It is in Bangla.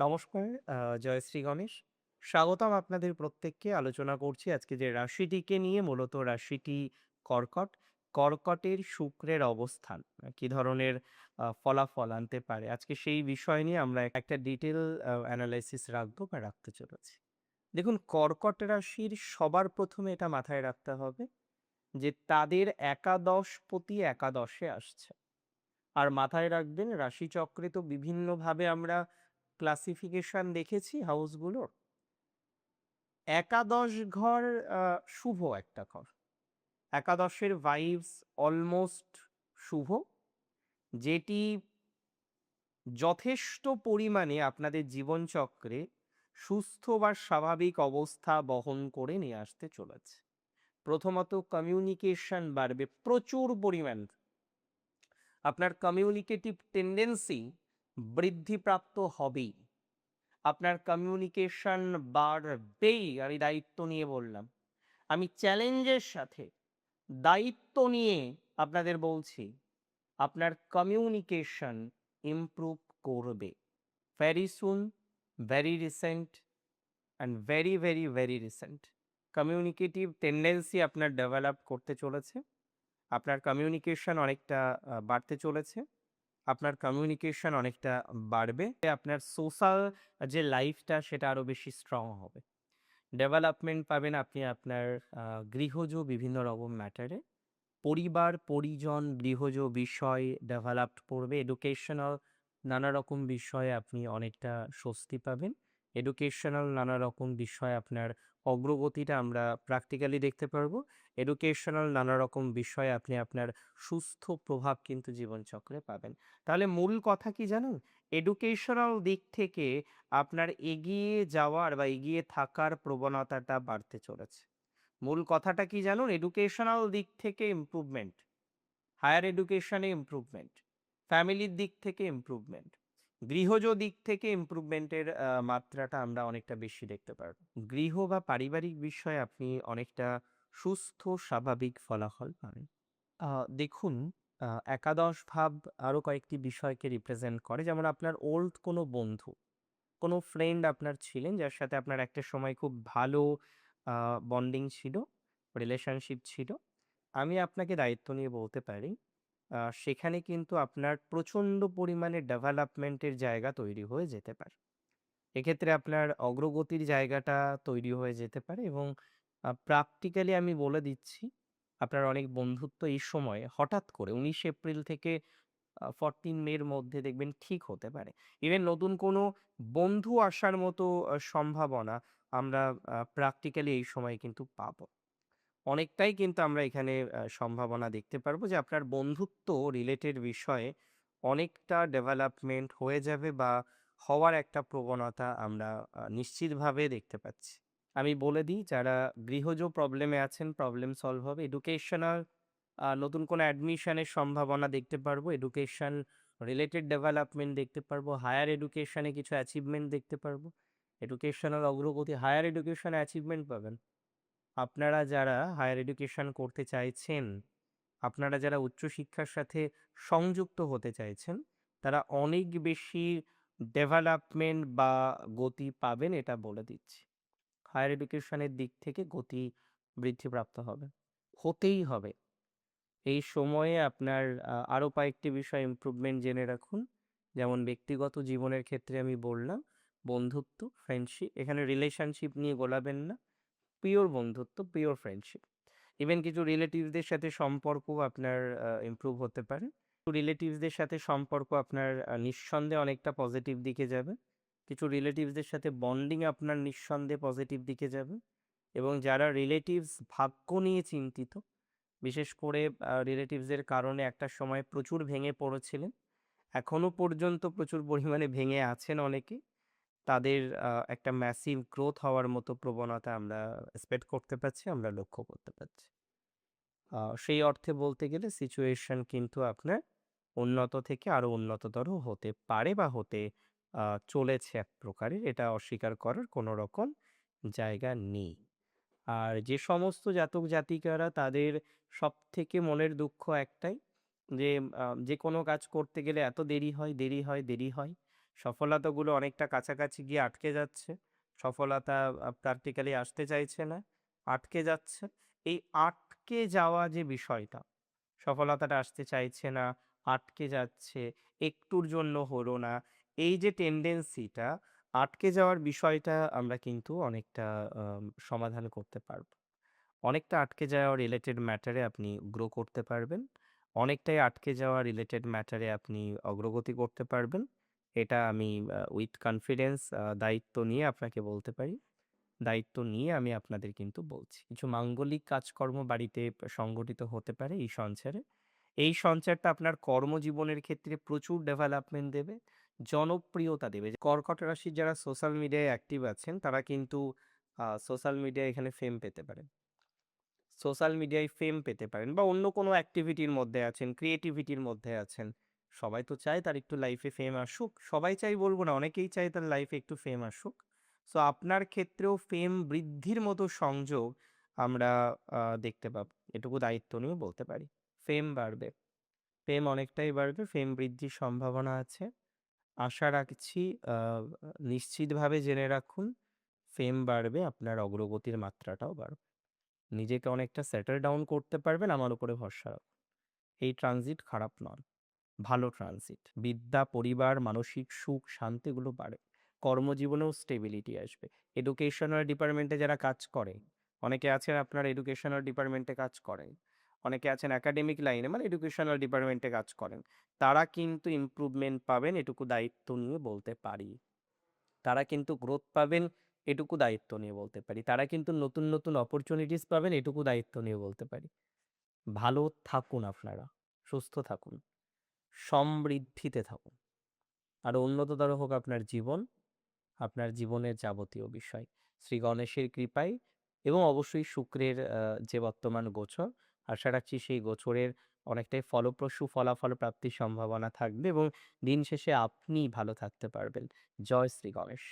নমস্কার, জয় শ্রী গণেশ। স্বাগতম আপনাদের প্রত্যেককে। আলোচনা করছি আজকে যে রাশিটিকে নিয়ে, মূলত রাশিটি কর্কট। কর্কটের শুক্রের অবস্থান কি ধরনের ফলাফল আনতে পারে? আজকে সেই বিষয় নিয়ে আমরা একটা ডিটেইল অ্যানালাইসিস রাখবো বা রাখতে চলেছি। দেখুন, কর্কট রাশির সবার ১ম এ এটা মাথায় রাখতে হবে যে তাদের একাদশপতি একাদশে আসছে। আর মাথায় রাখবেন, রাশিচক্রে তো বিভিন্নভাবে আমরা ক্লাসিফিকেশন দেখেছি হাউসগুলোর। একাদশ ঘর শুভ একটা ঘর। একাদশের ভাইবস অলমোস্ট শুভ, যেটি যথেষ্ট পরিমাণে আপনাদের জীবনচক্রে সুস্থ বা স্বাভাবিক অবস্থা বহন করে নিয়ে আসতে চলেছে। প্রথমত কমিউনিকেশন বাড়বে প্রচুর পরিমাণ। আপনার কমিউনিকেটিভ টেন্ডেন্সি বৃদ্ধিপ্রাপ্ত হবেই। আপনার কমিউনিকেশন বাড়বেই। আমি দায়িত্ব নিয়ে বললাম। আমি চ্যালেঞ্জের সাথে দায়িত্ব নিয়ে আপনাদের বলছি, আপনার কমিউনিকেশন ইমপ্রুভ করবে। Very soon, very recent and very very very recent communicative tendency আপনার ডেভেলপ করতে চলেছে। আপনার কমিউনিকেশন অনেকটা বাড়তে চলেছে। আপনার কমিউনিকেশন অনেকটা বাড়বে। আপনার সোশ্যাল যে লাইফটা সেটা আরো বেশি স্ট্রং হবে। ডেভেলপমেন্ট পাবেন আপনি আপনার গৃহজ বিভিন্ন রকম ম্যাটারে। পরিবার, পরিজন, গৃহজ বিষয় ডেভেলপড করবে। এডুকেশনাল নানা রকম বিষয়ে আপনি অনেকটা স্বস্তি পাবেন। এডুকেশনাল নানা রকম বিষয়ে আপনার অগ্রগতিটা আমরা প্র্যাকটিক্যালি দেখতে পারবো। এডুকেশনাল নানা রকম বিষয়ে আপনি আপনার সুস্থ প্রভাব কিন্তু জীবনচক্রে পাবেন। তাহলে মূল কথা কি জানেন? এডুকেশনাল দিক থেকে আপনার এগিয়ে যাওয়ার বা এগিয়ে থাকার প্রবণতাটা বাড়তে চলেছে। মূল কথাটা কি জানুন? এডুকেশনাল দিক থেকে ইমপ্রুভমেন্ট, হায়ার এডুকেশনে ইমপ্রুভমেন্ট, ফ্যামিলির দিক থেকে ইমপ্রুভমেন্ট, গৃহজ দিক থেকে ইমপ্রুভমেন্টের মাত্রাটা আমরা অনেকটা বেশি দেখতে পারব। গৃহ বা পারিবারিক বিষয়ে আপনি অনেকটা সুস্থ স্বাভাবিক ফলাফল পাবেন। দেখুন, একাদশ ভাব আরো কয়েকটি বিষয়কে রিপ্রেজেন্ট করে। যেমন আপনার ওল্ড কোনো বন্ধু, কোনো ফ্রেন্ড আপনার ছিলেন যার সাথে আপনার একটা সময় খুব ভালো বন্ডিং ছিল, রিলেশনশিপ ছিল। আমি আপনাকে দায়িত্ব নিয়ে বলতে পারি, সেখানে কিন্তু আপনার প্রচণ্ড পরিমাণে ডেভেলপমেন্টের জায়গা তৈরি হয়ে যেতে পারে। এক্ষেত্রে আপনার অগ্রগতির জায়গাটা তৈরি হয়ে যেতে পারে এবং প্র্যাকটিক্যালি আমি বলে দিচ্ছি, আপনার অনেক বন্ধুত্ব এই সময়ে হঠাৎ করে ১৯ এপ্রিল থেকে 14 মের মধ্যে দেখবেন ঠিক হতে পারে। ইভেন নতুন কোনো বন্ধু আসার মতো সম্ভাবনা আমরা প্র্যাকটিক্যালি এই সময় কিন্তু পাবো। অনেকটাই কিন্তু আমরা এখানে সম্ভাবনা দেখতে পারবো যে আপনার বন্ধুত্ব রিলেটেড বিষয়ে অনেকটা ডেভেলপমেন্ট হয়ে যাবে বা হওয়ার একটা প্রবণতা আমরা নিশ্চিতভাবে দেখতে পাচ্ছি। আমি বলে দিই, যারা গৃহজ প্রবলেমে আছেন, প্রবলেম সলভ হবে। এডুকেশনাল নতুন কোনো অ্যাডমিশনের সম্ভাবনা দেখতে পারবো। এডুকেশন রিলেটেড ডেভেলপমেন্ট দেখতে পারবো। হায়ার এডুকেশনে কিছু অ্যাচিভমেন্ট দেখতে পারবো। এডুকেশনাল অগ্রগতি, হায়ার এডুকেশনে অ্যাচিভমেন্ট পাবেন। আপনারা যারা হায়ার এডুকেশন করতে চাইছেন, আপনারা যারা উচ্চশিক্ষার সাথে সংযুক্ত হতে চাইছেন, তারা অনেক বেশি ডেভেলপমেন্ট বা গতি পাবেন, এটা বলে দিচ্ছি। হায়ার এডুকেশনের দিক থেকে গতি বৃদ্ধিপ্রাপ্ত হবে, হতেই হবে। এই সময়ে আপনার আরো কয়েকটি বিষয় ইমপ্রুভমেন্ট জেনে রাখুন। যেমন ব্যক্তিগত জীবনের ক্ষেত্রে আমি বললাম, বন্ধুত্ব, ফ্রেন্ডশিপ, এখানে রিলেশনশিপ নিয়ে গোলাবেন না। পিওর বন্ধুত্ব, পিওর ফ্রেন্ডশিপ। ইভেন কিছু রিলেটিভসদের সাথে সম্পর্ক আপনার ইমপ্রুভ হতে পারে। রিলেটিভসদের সাথে সম্পর্ক আপনার নিঃসন্দেহে অনেকটা পজিটিভ দিকে যাবে। কিছু রিলেটিভসদের সাথে বন্ডিং আপনার নিঃসন্দেহে পজিটিভ দিকে যাবে। এবং যারা রিলেটিভস ভাগ্য নিয়ে চিন্তিত, বিশেষ করে রিলেটিভসের কারণে একটা সময় প্রচুর ভেঙে পড়েছিলেন, এখনো পর্যন্ত প্রচুর পরিমাণে ভেঙে আছেন অনেকে, তাদের একটা ম্যাসিভ গ্রোথ হওয়ার মতো প্রবণতা আমরা এক্সপেক্ট করতে পারছি, আমরা লক্ষ্য করতে পারছি। সেই অর্থে বলতে গেলে সিচুয়েশন কিন্তু আপনার উন্নত থেকে আরো উন্নততর হতে পারে বা হতে চলেছে এক প্রকারের। এটা অস্বীকার করার কোনো রকম জায়গা নেই। আর যে সমস্ত জাতক জাতিকারা, তাদের সবথেকে মনের দুঃখ একটাই যে, যে কোনো কাজ করতে গেলে এত দেরি হয়, দেরি হয়, দেরি হয়। সফলতাগুলো অনেকটা কাছাকাছি গিয়ে আটকে যাচ্ছে। সফলতা প্র্যাকটিক্যালি আসতে চাইছে না, আটকে যাচ্ছে। এই আটকে যাওয়া যে বিষয়টা, সফলতাটা আসতে চাইছে না, আটকে যাচ্ছে, একটুর জন্য হলো না। এই যে টেনডেন্সিটা, আটকে যাওয়ার বিষয়টা আমরা কিন্তু অনেকটা সমাধান করতে পারব। অনেকটা আটকে যাওয়া রিলেটেড ম্যাটারে আপনি গ্রো করতে পারবেন। অনেকটাই আটকে যাওয়া রিলেটেড ম্যাটারে আপনি অগ্রগতি করতে পারবেন। এটা আমি উইথ কনফিডেন্স দায়িত্ব নিয়ে আপনাকে বলতে পারি। দায়িত্ব নিয়ে আমি আপনাদের কিন্তু বলছি। কিছু মাঙ্গলিক কাজকর্ম বাড়িতে সংগঠিত হতে পারে এই সঞ্চারে। এই সঞ্চারটা আপনার কর্মজীবনের ক্ষেত্রে প্রচুর ডেভেলপমেন্ট দেবে, জনপ্রিয়তা দেবে। কর্কট রাশির যারা সোশ্যাল মিডিয়ায় অ্যাক্টিভ আছেন তারা কিন্তু সোশ্যাল মিডিয়ায় এখানে ফেম পেতে পারেন। সোশ্যাল মিডিয়ায় ফেম পেতে পারেন বা অন্য কোনো অ্যাক্টিভিটির মধ্যে আছেন, ক্রিয়েটিভিটির মধ্যে আছেন। সবাই তো চায় তার একটু লাইফে ফেম আসুক। সবাই চায় বলব না, অনেকেই চায় তার লাইফে একটু ফেম আসুক। সো আপনার ক্ষেত্রেও ফেম বৃদ্ধির মতো সংযোগ আমরা দেখতে পাবো। এটুকু দায়িত্ব নিয়ে বলতে পারি। ফেম বাড়বে। ফেম অনেকটাই বাড়বে। ফেম বৃদ্ধির সম্ভাবনা আছে। আশা রাখছি আ নিশ্চিতভাবে জেনে রাখুন, ফেম বাড়বে, আপনার অগ্রগতির মাত্রাটাও বাড়বে। নিজেকে অনেকটা সেটেল ডাউন করতে পারবেন, আমার উপরে ভরসা রাখুন। এই ট্রানজিট খারাপ নয়, ভালো ট্রানজিট। বিদ্যা, পরিবার, মানসিক সুখ, শান্তি এগুলো বাড়ে। কর্মজীবনেও স্টেবিলিটি আসবে। এডুকেশনাল ডিপার্টমেন্টে যারা কাজ করে, অনেকে আছেন আপনার এডুকেশনাল ডিপার্টমেন্টে কাজ করেন। অনেকে আছেন একাডেমিক লাইনে মানে এডুকেশনাল ডিপার্টমেন্টে কাজ করেন। তারা কিন্তু ইমপ্রুভমেন্ট পাবেন, এটুকু দায়িত্ব নিয়ে বলতে পারি। তারা কিন্তু গ্রোথ পাবেন, এটুকু দায়িত্ব নিয়ে বলতে পারি। তারা কিন্তু নতুন, নতুন অপরচুনিটিস পাবেন, এটুকু দায়িত্ব নিয়ে বলতে পারি। ভালো থাকুন আপনারা, সুস্থ থাকুন, সমৃদ্ধিতে থাকুন। আরো উন্নততর হোক আপনার জীবন, আপনার জীবনের যাবতীয় বিষয়। শ্রী গণেশের কৃপায় এবং অবশ্যই শুক্রের যে বর্তমান গোচর, আশা রাখছি সেই গোচরের অনেকটাই ফলপ্রসূ ফলাফল প্রাপ্তির সম্ভাবনা থাকবে এবং দিন শেষে আপনি ভালো থাকতে পারবেন। জয় শ্রী গণেশ।